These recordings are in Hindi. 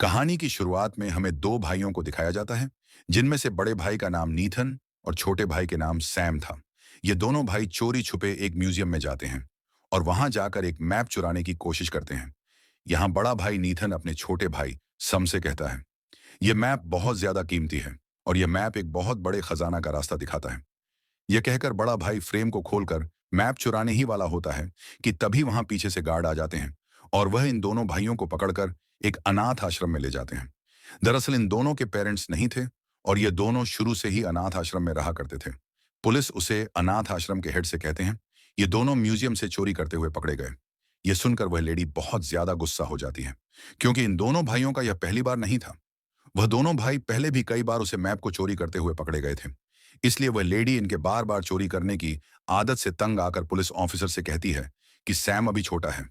कहानी की शुरुआत में हमें दो भाइयों को दिखाया जाता है, जिनमें से बड़े भाई का नाम नीथन और छोटे भाई के नाम सैम था। ये दोनों भाई चोरी छुपे एक म्यूजियम में जाते हैं और वहां जाकर एक मैप चुराने की कोशिश करते हैं। यहाँ बड़ा भाई नीथन अपने छोटे भाई सम से कहता है, यह मैप बहुत ज्यादा कीमती है और यह मैप एक बहुत बड़े खजाना का रास्ता दिखाता है। यह कहकर बड़ा भाई फ्रेम को खोलकर मैप चुराने ही वाला होता है कि तभी वहां पीछे से गार्ड आ जाते हैं और वह इन दोनों भाइयों को पकड़कर एक अनाथ आश्रम में ले जाते हैं। दरअसल इन दोनों के पेरेंट्स नहीं थे और ये दोनों शुरू से ही अनाथ आश्रम में रहा करते थे। पुलिस उसे अनाथ आश्रम के हेड से कहते हैं। ये दोनों म्यूजियम से चोरी करते हुए पकड़े गए। ये सुनकर वह लेडी बहुत ज्यादा गुस्सा हो जाती है, क्योंकि इन दोनों भाइयों का यह पहली बार नहीं था। वह दोनों भाई पहले भी कई बार उसे मैप को चोरी करते हुए पकड़े गए थे। इसलिए वह लेडी इनके बार बार चोरी करने की आदत से तंग आकर पुलिस ऑफिसर से कहती है कि सैम अभी छोटा है,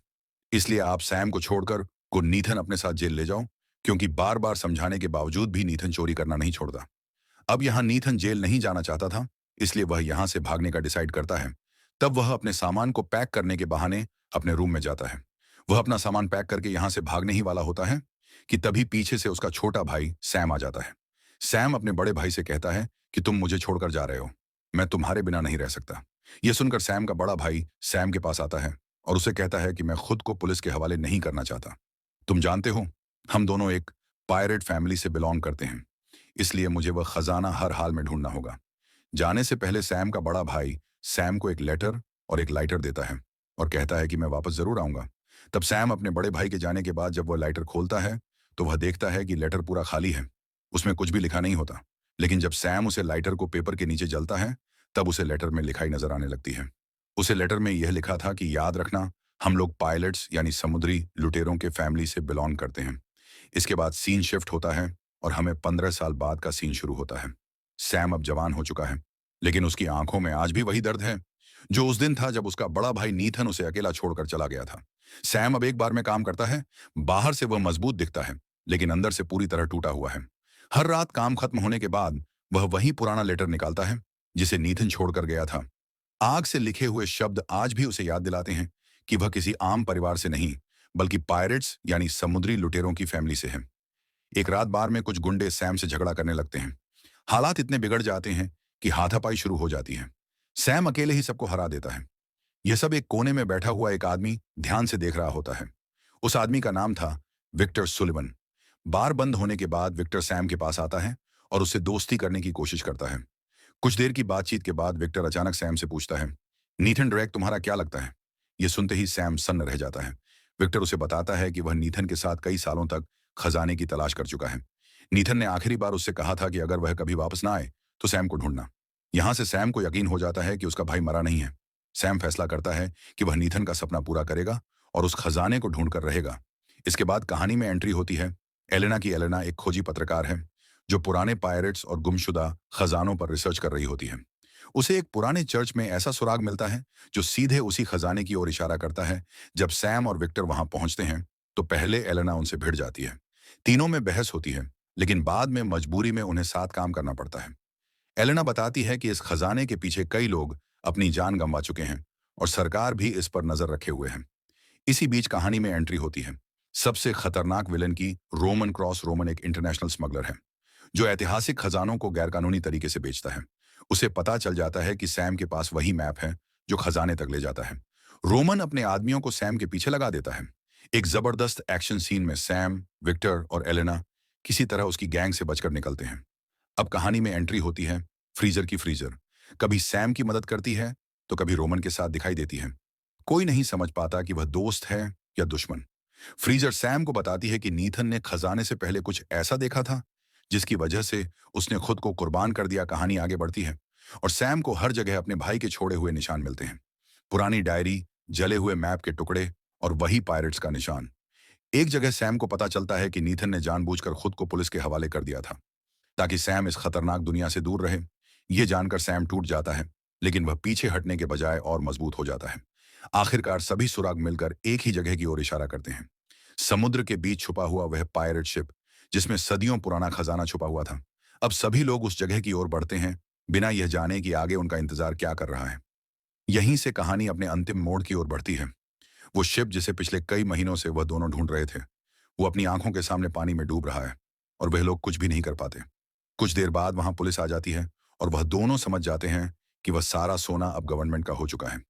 इसलिए आप सैम को छोड़कर को नीथन अपने साथ जेल ले जाओ, क्योंकि बार बार समझाने के बावजूद भी नीथन चोरी करना नहीं छोड़ता। अब यहाँ नीथन जेल नहीं जाना चाहता था, इसलिए वह यहाँ से भागने का डिसाइड करता है। तब वह अपने सामान को पैक करने के बहाने अपने रूम में जाता है। वह अपना सामान पैक करके यहाँ से भागने ही वाला होता है कि तभी पीछे से उसका छोटा भाई सैम आ जाता है। सैम अपने बड़े भाई से कहता है कि तुम मुझे छोड़कर जा रहे हो, मैं तुम्हारे बिना नहीं रह सकता। यह सुनकर सैम का बड़ा भाई सैम के पास आता है और उसे कहता है कि मैं खुद को पुलिस के हवाले नहीं करना चाहता। तुम जानते हो, हम दोनों एक पायरेट फैमिली से बिलोंग करते हैं, इसलिए मुझे वह खजाना हर हाल में ढूंढना होगा। जाने से पहले सैम का बड़ा भाई सैम को एक लेटर और एक लाइटर देता है और कहता है कि मैं वापस जरूर आऊंगा। तब सैम अपने बड़े भाई के जाने के बाद जब वह लाइटर खोलता है तो वह देखता है कि लेटर पूरा खाली है, उसमें कुछ भी लिखा नहीं होता। लेकिन जब सैम उसे लाइटर को पेपर के नीचे जलता है, तब उसे लेटर में लिखाई नजर आने लगती है। उसे लेटर में यह लिखा था कि याद रखना, हम लोग पायलट्स यानी समुद्री लुटेरों के फैमिली से बिलोंग करते हैं। इसके बाद सीन शिफ्ट होता है और हमें 15 साल बाद का सीन शुरू होता है। सैम अब जवान हो चुका है, लेकिन उसकी आंखों में आज भी वही दर्द है जो उस दिन था जब उसका बड़ा भाई नीथन उसे अकेला छोड़कर चला गया था। सैम अब एक बार में काम करता है। बाहर से वह मजबूत दिखता है, लेकिन अंदर से पूरी तरह टूटा हुआ है। हर रात काम खत्म होने के बाद वह वही पुराना लेटर निकालता है जिसे नीथन छोड़कर गया था। आग से लिखे हुए शब्द आज भी उसे याद दिलाते हैं कि वह किसी आम परिवार से नहीं, बल्कि पायरेट्स यानी समुद्री लुटेरों की फैमिली से है। एक रात बार में कुछ गुंडे सैम से झगड़ा करने लगते हैं। हालात इतने बिगड़ जाते हैं कि हाथापाई शुरू हो जाती है। सैम अकेले ही सबको हरा देता है। यह सब एक कोने में बैठा हुआ एक आदमी ध्यान से देख रहा होता है। उस आदमी का नाम था विक्टर सुलिवन। बार बंद होने के बाद विक्टर सैम के पास आता है और उससे दोस्ती करने की कोशिश करता है। कुछ देर की बातचीत के बाद विक्टर अचानक सैम से पूछता है, नीथन ड्रेक तुम्हारा क्या लगता है? यह सुनते ही सैम सन्न रह जाता है। विक्टर उसे बताता है कि वह नीथन के साथ कई सालों तक खजाने की तलाश कर चुका है। नीथन ने आखिरी बार उससे कहा था कि अगर वह कभी वापस ना आए तो सैम को ढूंढना। यहां से सैम को यकीन हो जाता है कि उसका भाई मरा नहीं है। सैम फैसला करता है कि वह नीथन का सपना पूरा करेगा और उस खजाने को ढूंढकर रहेगा। इसके बाद कहानी में एंट्री होती है एलेना की। एलेना एक खोजी पत्रकार है जो पुराने पायरेट्स और गुमशुदा खजानों पर रिसर्च कर रही होती है। उसे एक पुराने चर्च में ऐसा सुराग मिलता है जो सीधे उसी खजाने की ओर इशारा करता है। जब सैम और विक्टर वहां पहुंचते हैं तो पहले एलेना उनसे भिड़ जाती है। तीनों में बहस होती है, लेकिन बाद में मजबूरी में उन्हें साथ काम करना पड़ता है। एलेना बताती है कि इस खजाने के पीछे कई लोग अपनी जान गंवा चुके हैं और सरकार भी इस पर नजर रखे हुए है। इसी बीच कहानी में एंट्री होती है सबसे खतरनाक विलन की। रोमन क्रॉस रोमन एक इंटरनेशनल स्मगलर है जो ऐतिहासिक खजानों को गैरकानूनी तरीके से बेचता है। उसे पता चल जाता है कि सैम के पास वही मैप है जो खजाने तक ले जाता है। रोमन अपने आदमियों को सैम के पीछे लगा देता है। एक जबरदस्त एक्शन सीन में सैम, विक्टर और एलेना किसी तरह उसकी गैंग से बचकर निकलते हैं। अब कहानी में एंट्री होती है फ्रीजर की। फ्रीजर कभी सैम की मदद करती है तो कभी रोमन के साथ दिखाई देती है। कोई नहीं समझ पाता कि वह दोस्त है या दुश्मन। फ्रीजर सैम को बताती है कि नीथन ने खजाने से पहले कुछ ऐसा देखा था जिसकी वजह से उसने खुद को कुर्बान कर दिया। कहानी आगे बढ़ती है और सैम को हर जगह अपने भाई के छोड़े हुए निशान मिलते हैं। पुरानी डायरी, जले हुए मैप के टुकड़े और वही पायरेट्स का निशान। एक जगह सैम को पता चलता है कि नीथन ने जानबूझकर खुद को पुलिस के हवाले कर दिया था ताकि सैम इस खतरनाक दुनिया से दूर रहे। यह जानकर सैम टूट जाता है, लेकिन वह पीछे हटने के बजाय और मजबूत हो जाता है। आखिरकार सभी सुराग मिलकर एक ही जगह की ओर इशारा करते हैं, समुद्र के बीच छुपा हुआ वह पायरेट शिप जिसमें सदियों पुराना खजाना छुपा हुआ था। अब सभी लोग उस जगह की ओर बढ़ते हैं, बिना यह जाने कि आगे उनका इंतजार क्या कर रहा है। यहीं से कहानी अपने अंतिम मोड़ की ओर बढ़ती है। वो शिप जिसे पिछले कई महीनों से वह दोनों ढूंढ रहे थे, वो अपनी आंखों के सामने पानी में डूब रहा है और वह लोग कुछ भी नहीं कर पाते। कुछ देर बाद वहां पुलिस आ जाती है और वह दोनों समझ जाते हैं कि वह सारा सोना अब गवर्नमेंट का हो चुका है।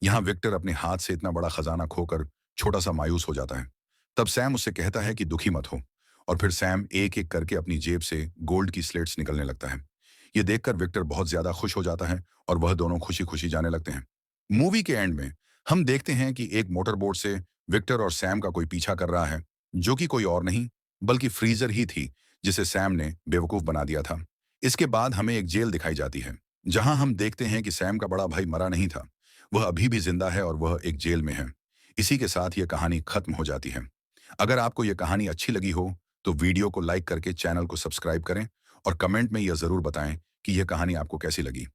यहाँ विक्टर अपने हाथ से इतना बड़ा खजाना खोकर छोटा सा मायूस हो जाता है। तब सैम उससे कहता है कि दुखी मत हो, और फिर सैम एक एक करके अपनी जेब से गोल्ड की स्लेट्स निकलने लगता है। ये देखकर विक्टर बहुत ज्यादा खुश हो जाता है और वह दोनों खुशी खुशी जाने लगते हैं। मूवी के एंड में हम देखते हैं कि एक मोटरबोट से विक्टर और सैम का कोई पीछा कर रहा है, जो कि कोई और नहीं बल्कि फ्रीजर ही थी, जिसे सैम ने बेवकूफ बना दिया था। इसके बाद हमें एक जेल दिखाई जाती है, जहां हम देखते हैं कि सैम का बड़ा भाई मरा नहीं था, वह अभी भी जिंदा है और वह एक जेल में है। इसी के साथ यह कहानी खत्म हो जाती है। अगर आपको यह कहानी अच्छी लगी हो तो वीडियो को लाइक करके चैनल को सब्सक्राइब करें और कमेंट में यह जरूर बताएं कि यह कहानी आपको कैसी लगी।